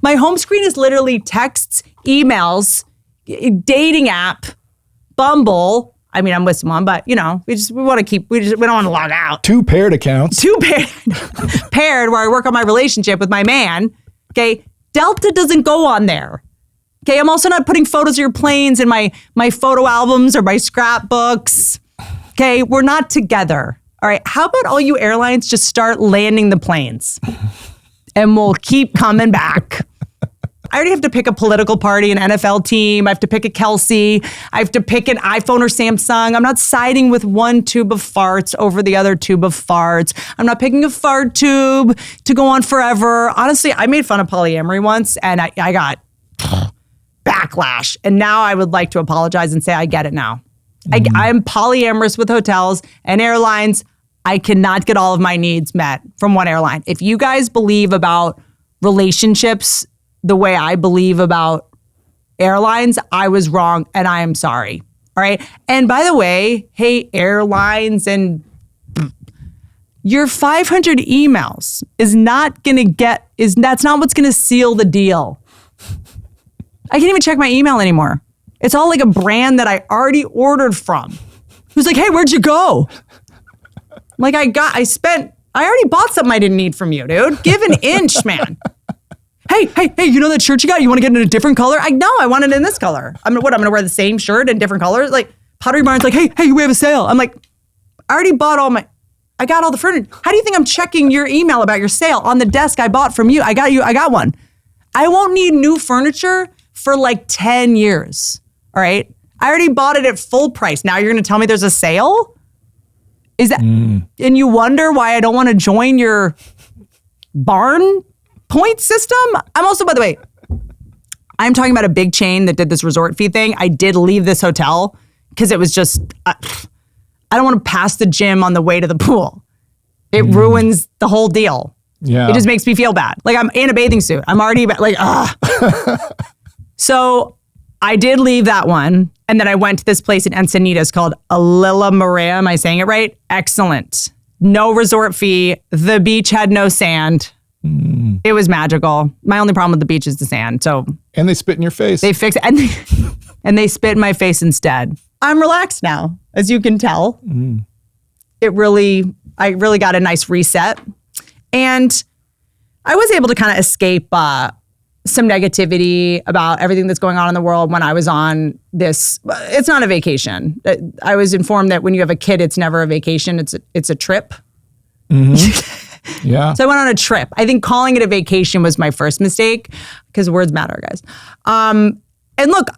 My home screen is literally texts, emails, dating app, Bumble. I mean, I'm with someone, but we don't want to log out. 2 paired accounts. Paired where I work on my relationship with my man. Okay. Delta doesn't go on there. Okay. I'm also not putting photos of your planes in my photo albums or my scrapbooks. Okay. We're not together. All right. How about all you airlines just start landing the planes and we'll keep coming back. I already have to pick a political party, an NFL team. I have to pick a Kelsey. I have to pick an iPhone or Samsung. I'm not siding with one tube of farts over the other tube of farts. I'm not picking a fart tube to go on forever. Honestly, I made fun of polyamory once and I got backlash. And now I would like to apologize and say I get it now. I'm polyamorous with hotels and airlines. I cannot get all of my needs met from one airline. If you guys believe about relationships the way I believe about airlines, I was wrong and I am sorry. All right. And by the way, hey, airlines and your 500 emails that's not what's going to seal the deal. I can't even check my email anymore. It's all like a brand that I already ordered from. Who's like, hey, where'd you go? Like I already bought something I didn't need from you, dude. Give an inch, man. Hey, you know that shirt you got? You want to get it in a different color? I want it in this color. I'm going to wear the same shirt in different colors? Like, Pottery Barn's like, hey, we have a sale. I'm like, I already bought I got all the furniture. How do you think I'm checking your email about your sale? On the desk I bought from you. I got one. I won't need new furniture for 10 years. All right? I already bought it at full price. Now you're going to tell me there's a sale? Is that, and you wonder why I don't want to join your barn point system? I'm also, by the way, I'm talking about a big chain that did this resort fee thing. I did leave this hotel because it was just, I don't want to pass the gym on the way to the pool. It ruins the whole deal. Yeah. It just makes me feel bad. I'm in a bathing suit. I'm already So I did leave that one. And then I went to this place in Encinitas called Alila Maria. Am I saying it right? Excellent. No resort fee. The beach had no sand. It was magical. My only problem with the beach is the sand. And they spit in your face. They fix it. And they spit in my face instead. I'm relaxed now, as you can tell. I really got a nice reset. And I was able to kind of escape some negativity about everything that's going on in the world when I was on this. It's not a vacation. I was informed that when you have a kid, it's never a vacation. It's a trip. Mm-hmm. Yeah. So I went on a trip. I think calling it a vacation was my first mistake because words matter, guys. And look,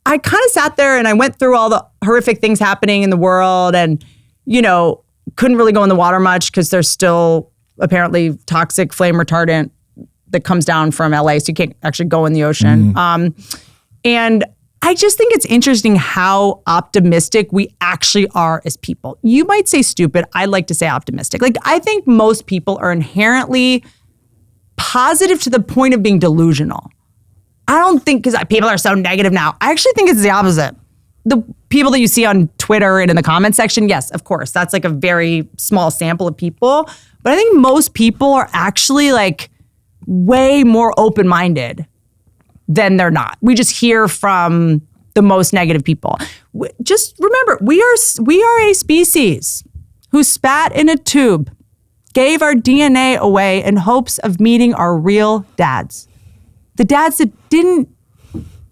I kind of sat there and I went through all the horrific things happening in the world and, couldn't really go in the water much because there's still apparently toxic flame retardant that comes down from LA, so you can't actually go in the ocean. And I just think it's interesting how optimistic we actually are as people. You might say stupid. I like to say optimistic. Like, I think most people are inherently positive to the point of being delusional. I don't think, because people are so negative now. I actually think it's the opposite. The people that you see on Twitter and in the comment section, yes, of course, that's like a very small sample of people. But I think most people are actually like way more open-minded than they're not. We just hear from the most negative people. Just remember, we are a species who spat in a tube, gave our DNA away in hopes of meeting our real dads. The dads that didn't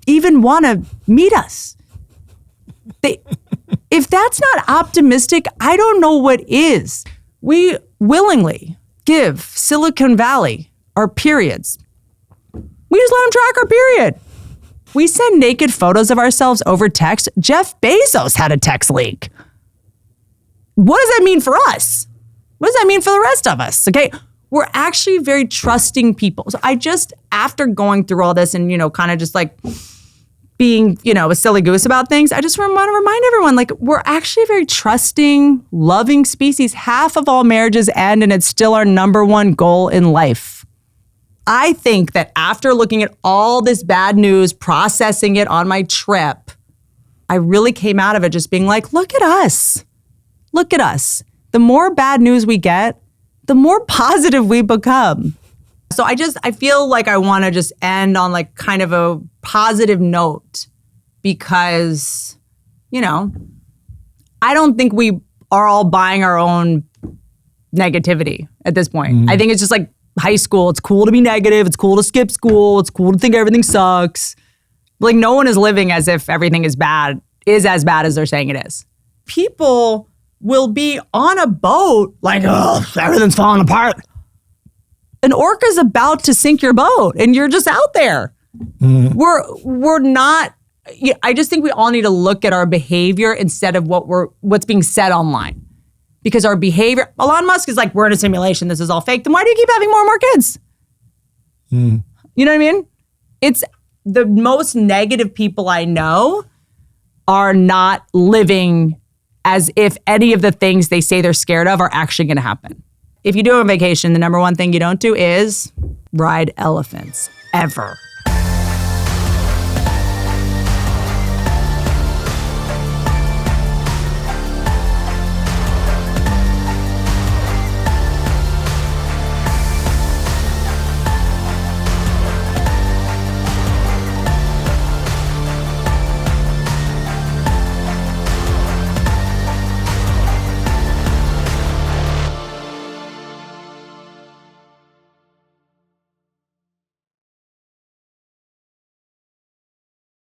even want to meet us. If that's not optimistic, I don't know what is. We willingly give Silicon Valley our periods. We just let them track our period. We send naked photos of ourselves over text. Jeff Bezos had a text leak. What does that mean for us? What does that mean for the rest of us? Okay, we're actually very trusting people. So I just, after going through all this and, kind of just like being, a silly goose about things, I just want to remind everyone, like, we're actually a very trusting, loving species. Half of all marriages end, and it's still our number one goal in life. I think that after looking at all this bad news, processing it on my trip, I really came out of it just being like, look at us. Look at us. The more bad news we get, the more positive we become. So I feel like I want to just end on like kind of a positive note because, I don't think we are all buying our own negativity at this point. Mm-hmm. I think it's just like high school. It's cool to be negative. It's cool to skip school. It's cool to think everything sucks. Like, no one is living as if everything is as bad as they're saying it is. People will be on a boat like, oh, everything's falling apart. An orca's about to sink your boat and you're just out there. Mm. We're not, I just think we all need to look at our behavior instead of what's being said online. Because our behavior, Elon Musk is like, we're in a simulation, this is all fake. Then why do you keep having more and more kids? Mm. You know what I mean? It's the most negative people I know are not living as if any of the things they say they're scared of are actually going to happen. If you do a vacation, the number one thing you don't do is ride elephants, ever.